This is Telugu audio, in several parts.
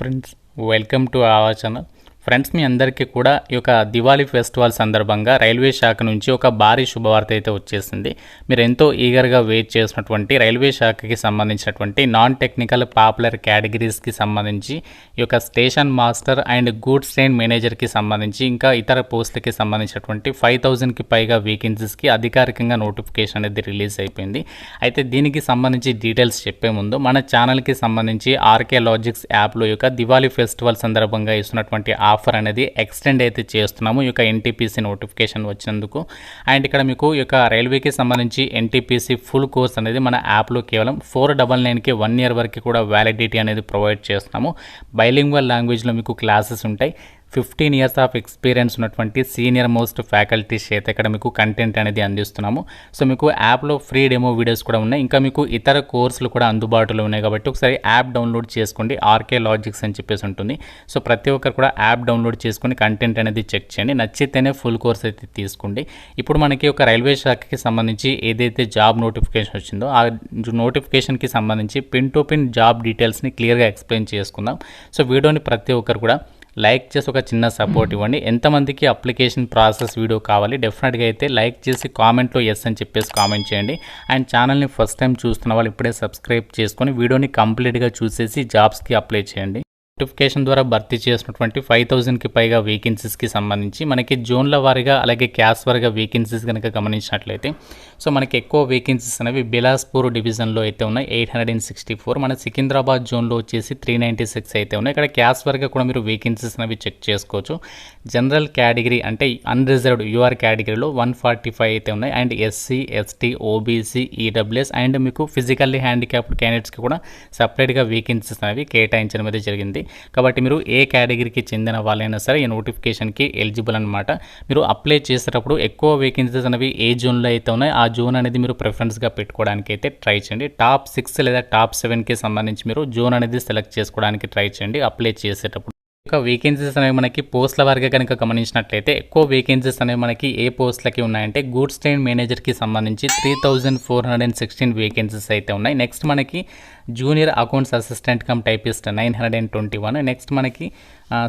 Friends, welcome to our channel. Friends, మీ అందరికీ కూడా ఈ యొక్క దివాళీ ఫెస్టివల్ సందర్భంగా రైల్వే శాఖ నుంచి ఒక భారీ శుభవార్త అయితే వచ్చేసింది. మీరు ఎంతో ఈగర్గా వెయిట్ చేసినటువంటి రైల్వే శాఖకి సంబంధించినటువంటి నాన్ టెక్నికల్ పాపులర్ కేటగిరీస్కి సంబంధించి ఈ యొక్క station master and goods train మేనేజర్కి సంబంధించి ఇంకా ఇతర పోస్టులకి సంబంధించినటువంటి 5000కి పైగా వేకెన్సీస్కి అధికారికంగా నోటిఫికేషన్ అనేది రిలీజ్ అయిపోయింది. అయితే దీనికి సంబంధించి డీటెయిల్స్ చెప్పే ముందు మన ఛానల్కి సంబంధించి ఆర్కే లాజిక్స్ యాప్లో ఈ యొక్క దివాళీ ఫెస్టివల్ సందర్భంగా ఇస్తున్నటువంటి ఆఫర్ అనేది ఎక్స్టెండ్ అయితే చేస్తున్నాము ఈ యొక్క ఎన్టీపీసీ నోటిఫికేషన్ వచ్చినందుకు. అండ్ ఇక్కడ మీకు ఈ యొక్క రైల్వేకి సంబంధించి ఎన్టీపీసీ ఫుల్ కోర్స్ అనేది మన యాప్లో కేవలం 499కి 1 year వరకు కూడా వ్యాలిడిటీ అనేది ప్రొవైడ్ చేస్తున్నాము. బైలింగ్వల్ లాంగ్వేజ్లో మీకు క్లాసెస్ ఉంటాయి. 15 years ఆఫ్ ఎక్స్పీరియన్స్ ఉన్నటువంటి సీనియర్ మోస్ట్ ఫ్యాకల్టీస్ అయితే ఇక్కడ మీకు కంటెంట్ అనేది అందిస్తున్నాము. సో మీకు యాప్లో ఫ్రీ డెమో వీడియోస్ కూడా ఉన్నాయి. ఇంకా మీకు ఇతర కోర్సులు కూడా అందుబాటులో ఉన్నాయి కాబట్టి ఒకసారి యాప్ డౌన్లోడ్ చేసుకోండి. ఆర్కే లాజిక్స్ అని చెప్పేసి ఉంటుంది. సో ప్రతి ఒక్కరు కూడా యాప్ డౌన్లోడ్ చేసుకొని కంటెంట్ అనేది చెక్ చేయండి. నచ్చితేనే ఫుల్ కోర్స్ అయితే తీసుకోండి. ఇప్పుడు మనకి ఒక రైల్వే శాఖకి సంబంధించి ఏదైతే జాబ్ నోటిఫికేషన్ వచ్చిందో ఆ నోటిఫికేషన్కి సంబంధించి పిన్ టు పిన్ జాబ్ డీటెయిల్స్ని క్లియర్గా ఎక్స్ప్లెయిన్ చేసుకుందాం. సో వీడియోని ప్రతి ఒక్కరు కూడా లైక్ చేసి ఒక చిన్న సపోర్ట్ ఇవ్వండి. ఎంతమందికి అప్లికేషన్ ప్రాసెస్ వీడియో కావాలి డెఫినెట్గా అయితే లైక్ చేసి కామెంట్లో ఎస్ అని చెప్పేసి కామెంట్ చేయండి. అండ్ ఛానల్ని ఫస్ట్ టైం చూస్తున్న వాళ్ళు ఇప్పుడే సబ్స్క్రైబ్ చేసుకొని వీడియోని కంప్లీట్గా చూసేసి జాబ్స్కి అప్లై చేయండి. నోటిఫికేషన్ ద్వారా భర్తీ చేసినటువంటి 5000కి పైగా వేకెన్సీస్కి సంబంధించి మనకి జోన్ల వారీగా అలాగే క్యాస్ట్ వారీగా వేకెన్సీస్ కనుక గమనించినట్లయితే సో మనకి ఎక్కువ వేకెన్సీస్ అనేవి బిలాస్పూర్ డివిజన్లో అయితే ఉన్నాయి 864. మన సికింద్రాబాద్ జోన్లో వచ్చేసి 396 అయితే ఉన్నాయి. ఇక్కడ క్యాస్ట్ వారీగా కూడా మీరు వేకెన్సీస్ అనేవి చెక్ చేసుకోవచ్చు. జనరల్ కేటగిరీ అంటే అన్రిజర్వ్డ్ యూఆర్ కేటగిరీలో 145 అయితే ఉన్నాయి. And SC, ST, OBC, EWS and మీకు ఫిజికల్లీ హ్యాండిక్యాప్డ్ క్యాండిడేట్స్కి కూడా సపరేట్గా వేకెన్సీస్ అనేవి కేటాయించడం అయితే జరిగింది. కాబట్టి మీరు ఏ కేటగిరీకి చెందిన వాళ్ళైనా సరే ఈ నోటిఫికేషన్కి ఎలిజిబుల్ అనమాట. మీరు అప్లై చేసేటప్పుడు ఎక్కువ వేకెన్సీస్ అనేవి ఏ జోన్లో అయితే ఉన్నాయో ఆ జోన్ అనేది మీరు ప్రిఫరెన్స్గా పెట్టుకోవడానికి అయితే ట్రై చేయండి. టాప్ 6 లేదా టాప్ 7కి సంబంధించి మీరు జోన్ అనేది సెలెక్ట్ చేసుకోవడానికి ట్రై చేయండి అప్లై చేసేటప్పుడు. ఇంకా వేకెన్సీస్ అనేవి మనకి పోస్టుల వారిగా కనుక గమనించినట్లయితే ఎక్కువ వేకెన్సీస్ అనేవి మనకి ఏ పోస్టులకి ఉన్నాయంటే గూడ్స్ ట్రైన్ మేనేజర్కి సంబంధించి 3416 వేకెన్సీస్ అయితే ఉన్నాయి. నెక్స్ట్ మనకి junior accounts assistant cum typist 921. Next మనకి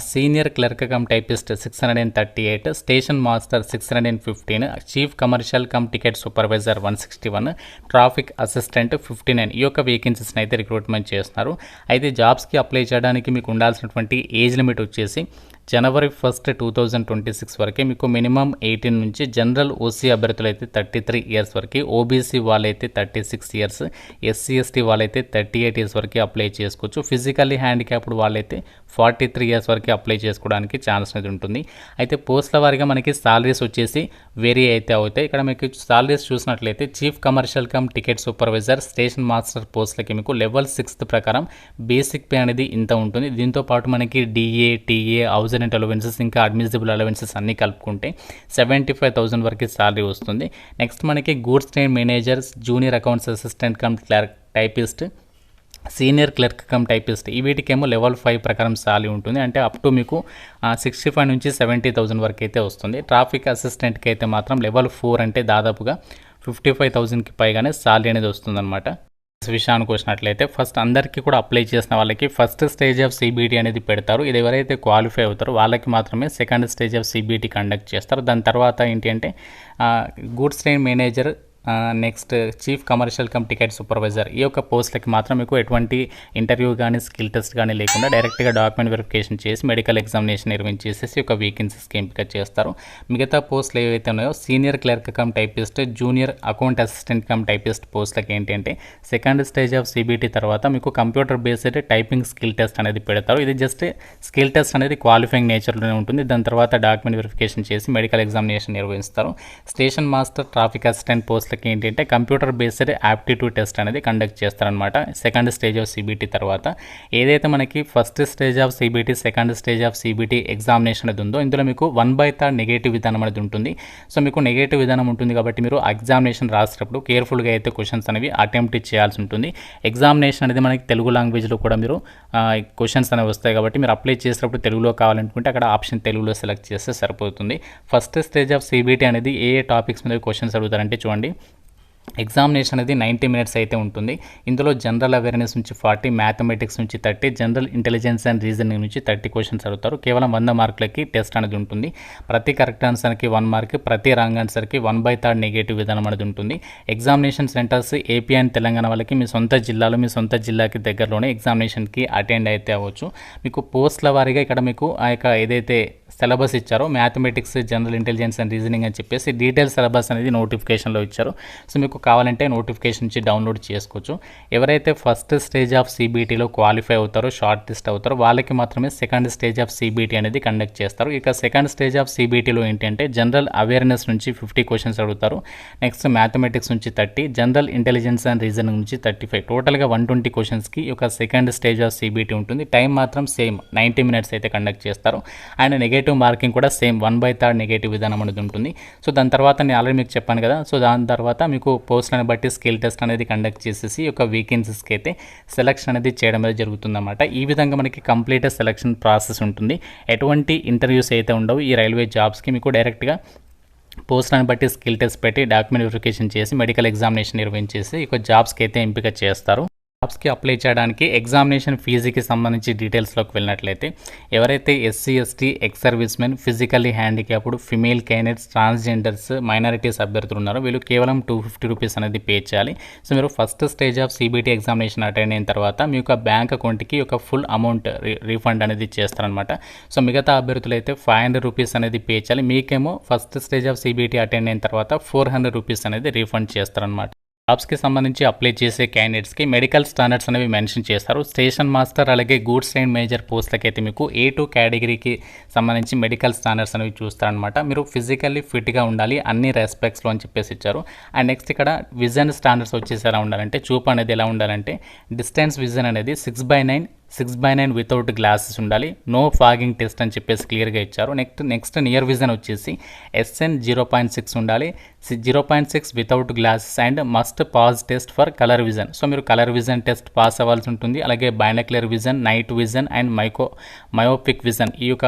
senior clerk cum typist 638, station master 615, chief commercial cum ticket supervisor 161, traffic assistant 59 ఈ యొక్క వేకెన్సీస్ని అయితే రిక్రూట్మెంట్ చేస్తున్నారు. అయితే జాబ్స్కి అప్లై చేయడానికి మీకు ఉండాల్సినటువంటి ఏజ్ లిమిట్ వచ్చేసి January 1st, 2026 వరకే. మీకు మినిమం 18 నుంచి జనరల్ ఓసీ అభ్యర్థులు అయితే 33 years వరకు, ఓబీసీ వాళ్ళైతే 36 years, ఎస్సీ ఎస్టీ వాళ్ళైతే 38 years వరకు అప్లై చేసుకోవచ్చు. ఫిజికల్లీ హ్యాండిక్యాప్డ్ వాళ్ళైతే 43 years వరకు అప్లై చేసుకోవడానికి ఛాన్స్ అనేది ఉంటుంది. అయితే పోస్టుల వారిగా మనకి సాలరీస్ వచ్చేసి వేరీ అయితే అవుతాయి. ఇక్కడ మీకు సాలరీస్ చూసినట్లయితే chief commercial cum ticket supervisor, station master పోస్టులకి మీకు లెవెల్ 6 ప్రకారం బేసిక్ పే అనేది ఇంత ఉంటుంది. దీంతో పాటు మనకి DA, TA, house rent allowances ఇంకా అడ్మిసిబుల్ అలవెన్సెస్ అన్నీ కలుపుకుంటే 75,000 వరకు సాలరీ వస్తుంది. నెక్స్ట్ మనకి goods train managers, junior accounts assistant cum clerk typist, senior clerk cum typist ఈ వీటికేమో లెవెల్ 5 ప్రకారం సాలరీ ఉంటుంది. అంటే అప్ టు మీకు 65 నుంచి 70,000 వరకు అయితే వస్తుంది. ట్రాఫిక్ అసిస్టెంట్కి అయితే మాత్రం లెవెల్ 4 అంటే దాదాపుగా 55,000కి పైగానే సాలరీ అనేది వస్తుందన్నమాట. విషయానికి వచ్చినట్లయితే ఫస్ట్ అందరికీ కూడా అప్లై చేసిన వాళ్ళకి ఫస్ట్ స్టేజ్ ఆఫ్ సిబిటి అనేది పెడతారు. ఇది ఎవరైతే క్వాలిఫై అవుతారో వాళ్ళకి మాత్రమే second stage of CBT conduct చేస్తారు. దాని తర్వాత ఏంటి అంటే goods train manager, next chief commercial cum ticket supervisor ఈ యొక్క పోస్టులకి మాత్రం మీకు ఎటువంటి ఇంటర్వ్యూ కానీ స్కిల్ టెస్ట్ కానీ లేకుండా డైరెక్ట్గా డాక్యుమెంట్ వెరిఫికేషన్ చేసి మెడికల్ ఎగ్జామినేషన్ నిర్వహించేసి ఒక వేకెన్సీస్కి ఎంపిక చేస్తారు. మిగతా పోస్టులు ఏవైతే ఉన్నాయో senior clerk cum typist, junior account assistant cum typist పోస్టులకి ఏంటంటే సెకండ్ స్టేజ్ ఆఫ్ సిబిటి తర్వాత మీకు computer based typing skill test అనేది పెడతారు. ఇది జస్ట్ స్కిల్ టెస్ట్ అనేది క్వాలిఫైయింగ్ నేచర్లోనే ఉంటుంది. దాని తర్వాత డాక్యుమెంట్ వెరిఫికేషన్ చేసి మెడికల్ ఎగ్జామినేషన్ నిర్వహిస్తారు. Station master, traffic assistant post ఏంటంటే కంప్యూటర్ బేస్డ్ యాప్టిట్యూడ్ టెస్ట్ అనేది కండక్ట్ చేస్తారనమాట సెకండ్ స్టేజ్ ఆఫ్ సిబిటి తర్వాత. ఏదైతే మనకి first stage of CBT, second stage of CBT examination అనేది ఉందో ఇందులో మీకు 1/3 నెగటివ్ విధానం అనేది ఉంటుంది. సో మీకు నెగటివ్ విధానం ఉంటుంది కాబట్టి మీరు ఎగ్జామినేషన్ రాసేటప్పుడు కేర్ఫుల్గా అయితే క్వశ్చన్స్ అనేవి అటెంప్ట్ చేయాల్సి ఉంటుంది. ఎగ్జామినేషన్ అనేది మనకి తెలుగు లాంగ్వేజ్లో కూడా మీరు క్వశ్చన్స్ అనేవి వస్తాయి కాబట్టి మీరు అప్లై చేసేటప్పుడు తెలుగులో కావాలనుకుంటే అక్కడ ఆప్షన్ తెలుగులో సెలెక్ట్ చేస్తే సరిపోతుంది. ఫస్ట్ స్టేజ్ ఆఫ్ సిబిటి అనేది ఏ టాపిక్స్ మీద క్వశ్చన్స్ అడుగుతారంటే చూడండి, ఎగ్జామినేషన్ అనేది 90 మినిట్స్ అయితే ఉంటుంది. ఇందులో జనరల్ అవేర్నెస్ నుంచి 40, మ్యాథమెటిక్స్ నుంచి 30, జనరల్ ఇంటెలిజెన్స్ అండ్ రీజనింగ్ నుంచి 30 క్వశ్చన్స్ అడుగుతారు. కేవలం 100 మార్కులకి టెస్ట్ అనేది ఉంటుంది. ప్రతి కరెక్ట్ ఆన్సర్కి 1 మార్క్, ప్రతి రాంగ్ ఆన్సర్కి 1/3 నెగటివ్ విధానం అనేది ఉంటుంది. Examination centres AP and Telangana వాళ్ళకి మీ సొంత జిల్లాలో మీ సొంత జిల్లాకి దగ్గరలోనే ఎగ్జామినేషన్కి అటెండ్ అయితే అవ్వచ్చు. మీకు పోస్టుల వారీగా ఇక్కడ మీకు ఆ యొక్క ఏదైతే సిలబస్ ఇచ్చారో mathematics, general intelligence and reasoning అని చెప్పేసి డీటెయిల్ సిలబస్ అనేది నోటిఫికేషన్లో ఇచ్చారు. సో మీకు కావాలంటే నోటిఫికేషన్ నుంచి డౌన్లోడ్ చేసుకోవచ్చు. ఎవరైతే ఫస్ట్ స్టేజ్ ఆఫ్ సిబిటీలో క్వాలిఫై అవుతారో, షార్ట్ లిస్ట్ అవుతారో వాళ్ళకి మాత్రమే సెకండ్ స్టేజ్ ఆఫ్ సిబిటీ అనేది కండక్ట్ చేస్తారు. ఇక సెకండ్ స్టేజ్ ఆఫ్ సిబిటీలో ఏంటంటే జనరల్ అవేర్నెస్ నుంచి 50 క్వశ్చన్స్ అడుగుతారు. నెక్స్ట్ మ్యాథమెటిక్స్ నుంచి 30, జనరల్ ఇంటెలిజెన్స్ అండ్ రీజనింగ్ నుంచి 35, టోటల్గా 120 క్వశ్చన్స్కి ఒక సెకండ్ స్టేజ్ ఆఫ్ సిబిటీ ఉంటుంది. టైం మాత్రం సేమ్ 90 మినిట్స్ అయితే కండక్ట్ చేస్తారు. అండ్ నెగటివ్ మార్కింగ్ కూడా సేమ్ 1/3 నెగటివ్ విధానం అనేది ఉంటుంది. సో దాని తర్వాత నేను ఆల్రెడీ మీకు చెప్పాను కదా, సో దాని తర్వాత మీకు పోస్టులను బట్టి స్కిల్ టెస్ట్ అనేది కండక్ట్ చేసేసి ఒక వీకెండ్స్కి అయితే సెలక్షన్ అనేది చేయడం అనేది జరుగుతుందన్నమాట. ఈ విధంగా మనకి కంప్లీట్ సెలక్షన్ ప్రాసెస్ ఉంటుంది. ఎటువంటి ఇంటర్వ్యూస్ అయితే ఉండవు ఈ రైల్వే జాబ్స్కి. మీకు డైరెక్ట్గా పోస్టులను బట్టి స్కిల్ టెస్ట్ పెట్టి డాక్యుమెంట్ వెరిఫికేషన్ చేసి మెడికల్ ఎగ్జామినేషన్ నిర్వహించేసి ఇక జాబ్స్కి అయితే ఎంపిక చేస్తారు. జాబ్స్కి అప్లై చేయడానికి ఎగ్జామినేషన్ ఫీజుకి సంబంధించి డీటెయిల్స్లోకి వెళ్ళినట్లయితే ఎవరైతే SC, ST, ex service men, physically handicapped, female candidates, transgenders, minorities అభ్యర్థులు ఉన్నారో వీళ్ళు కేవలం 250 రూపీస్ అనేది పే చేయాలి. సో మీరు first stage of CBT examination attend అయిన తర్వాత మీ యొక్క బ్యాంక్ అకౌంట్కి ఒక ఫుల్ అమౌంట్ రీఫండ్ అనేది చేస్తారనమాట. సో మిగతా అభ్యర్థులు అయితే 500 రూపీస్ అనేది పే చేయాలి. మీకేమో first stage of CBT attend అయిన తర్వాత 400 రూపీస్ అనేది రీఫండ్ చేస్తారనమాట. జాబ్స్కి సంబంధించి అప్లై చేసే క్యాండిడేట్స్కి మెడికల్ స్టాండర్డ్స్ అనేవి మెన్షన్ చేస్తారు. స్టేషన్ మాస్టర్ అలాగే గూడ్స్ అండ్ మేజర్ పోస్టులకి అయితే మీకు A2 కేటగిరీకి సంబంధించి మెడికల్ స్టాండర్డ్స్ అనేవి చూస్తారనమాట. మీరు ఫిజికల్లీ ఫిట్గా ఉండాలి అన్ని రెస్పెక్ట్స్లో అని చెప్పేసి ఇచ్చారు. అండ్ నెక్స్ట్ ఇక్కడ విజన్ స్టాండర్డ్స్ వచ్చేసి ఎలా ఉండాలంటే, చూపు అనేది ఎలా ఉండాలంటే డిస్టెన్స్ విజన్ అనేది 6/9 వితౌట్ గ్లాసెస్ ఉండాలి. నో ఫాగింగ్ టెస్ట్ అని చెప్పేసి క్లియర్గా ఇచ్చారు. నెక్స్ట్ నియర్ విజన్ వచ్చేసి SN 0.6 ఉండాలి. 0.6 without glasses and must pause test for colour vision. So మీరు కలర్ విజన్ టెస్ట్ పాస్ అవ్వాల్సి ఉంటుంది. అలాగే binocular vision, night vision and myopic vision, ఈ యొక్క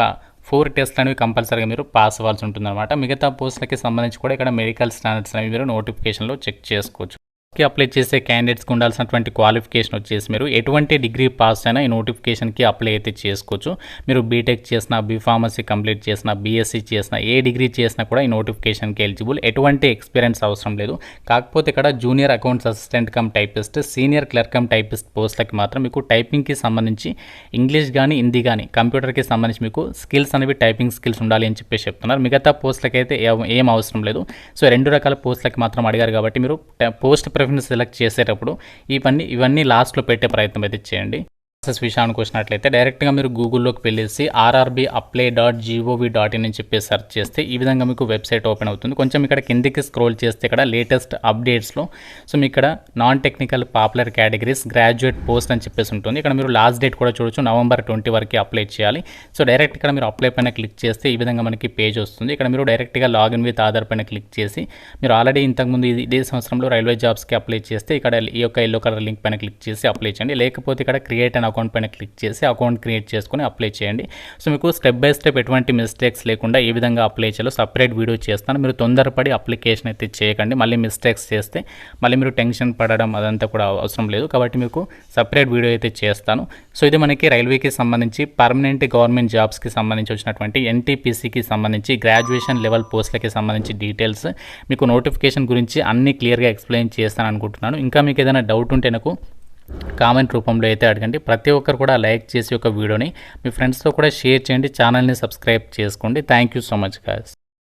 4 టెస్ట్లు అనేవి కంపల్సరీగా మీరు పాస్ అవ్వాల్సి ఉంటుంది అనమాట. మిగతా పోస్టులకి సంబంధించి కూడా ఇక్కడ మెడికల్ స్టాండర్డ్స్ అనేవి మీరు నోటిఫికేషన్లో చెక్ చేసుకోవచ్చు. అప్లై చేసే క్యాండిడేట్స్కి ఉండాల్సినటువంటి క్వాలిఫికేషన్ వచ్చేసి మీరు ఎటువంటి డిగ్రీ పాస్ అయినా ఈ నోటిఫికేషన్కి అప్లై అయితే చేసుకోవచ్చు. మీరు బీటెక్ చేసినా, బీఫార్మసీ కంప్లీట్ చేసినా, బీఎస్సీ చేసినా, ఏ డిగ్రీ చేసినా కూడా ఈ నోటిఫికేషన్కి ఎలిజిబుల్. ఎటువంటి ఎక్స్పీరియన్స్ అవసరం లేదు. కాకపోతే ఇక్కడ junior accounts assistant cum typist, senior clerk cum typist పోస్టులకి మాత్రం మీకు టైపింగ్కి సంబంధించి ఇంగ్లీష్ కానీ హిందీ కానీ కంప్యూటర్కి సంబంధించి మీకు స్కిల్స్ అనేవి టైపింగ్ స్కిల్స్ ఉండాలి అని చెప్పేసి చెప్తున్నారు. మిగతా పోస్టులకి అయితే ఏం అవసరం లేదు. సో 2 రకాల పోస్టులకి మాత్రం అడిగారు కాబట్టి మీరు పోస్ట్ ప్రిఫరెన్స్ సెలెక్ట్ చేసేటప్పుడు ఇవన్నీ లాస్ట్లో పెట్టే ప్రయత్నం అయితే చేయండి. ప్రాసెస్ విషయానికి వచ్చినట్లయితే డైరెక్ట్గా మీరు గూగుల్లోకి వెళ్ళేసి rrbapply.gov.in అని చెప్పి సెర్చ్ చేస్తే ఈ విధంగా మీకు వెబ్సైట్ ఓపెన్ అవుతుంది. కొంచెం ఇక్కడ కిందికి స్క్రోల్ చేస్తే ఇక్కడ లేటెస్ట్ అప్డేట్స్లో సో మీ ఇక్కడ non technical popular categories graduate post అని చెప్పేసి ఉంటుంది. ఇక్కడ మీరు లాస్ట్ డేట్ కూడా చూడొచ్చు, November 20 వరకు అప్లై చేయాలి. సో డైరెక్ట్ ఇక్కడ మీరు అప్లై పైన క్లిక్ చేస్తే ఈ విధంగా మనకి పేజ్ వస్తుంది. ఇక్కడ మీరు డైరెక్ట్గా లాగిన్ విత్ ఆధార్ పైన క్లిక్ చేసి మీరు ఆల్రెడీ ఇంతకుముందు ఇదే సంవత్సరంలో రైల్వే జాబ్స్కి అప్లై చేస్తే ఇక్కడ ఈ యొక్క ఎల్లో కలర్ లింక్ పైన క్లిక్ చేసి అప్లై చేయండి. లేకపోతే ఇక్కడ క్రియేట్ అన్ అకౌంట్ పైన క్లిక్ చేసి అకౌంట్ క్రియేట్ చేసుకుని అప్లై చేయండి. సో మీకు స్టెప్ బై స్టెప్ ఎటువంటి మిస్టేక్స్ లేకుండా ఏ విధంగా అప్లై చేయాలో సపరేట్ వీడియో చేస్తాను. మీరు తొందరపడి అప్లికేషన్ అయితే చేయకండి. మళ్ళీ మిస్టేక్స్ చేస్తే మళ్ళీ మీరు టెన్షన్ పడడం అదంతా కూడా అవసరం లేదు. కాబట్టి మీకు సపరేట్ వీడియో అయితే చేస్తాను. సో ఇది మనకి రైల్వేకి సంబంధించి పర్మనెంట్ గవర్నమెంట్ జాబ్స్కి సంబంధించి వచ్చినటువంటి NTPCకి సంబంధించి గ్రాడ్యుయేషన్ లెవెల్ పోస్టులకి సంబంధించి డీటెయిల్స్ మీకు నోటిఫికేషన్ గురించి అన్ని క్లియర్గా ఎక్స్ప్లెయిన్ చేస్తాను అనుకుంటున్నాను. ఇంకా మీకు ఏదైనా డౌట్ ఉంటే నాకు కామెంట్ రూపంలో అయితే అడగండి. ప్రతి ఒక్కరు కూడా లైక్ చేసి ఒక వీడియోని మీ ఫ్రెండ్స్తో కూడా షేర్ చేయండి. ఛానల్ని సబ్స్క్రైబ్ చేసుకోండి. Thank you so much guys.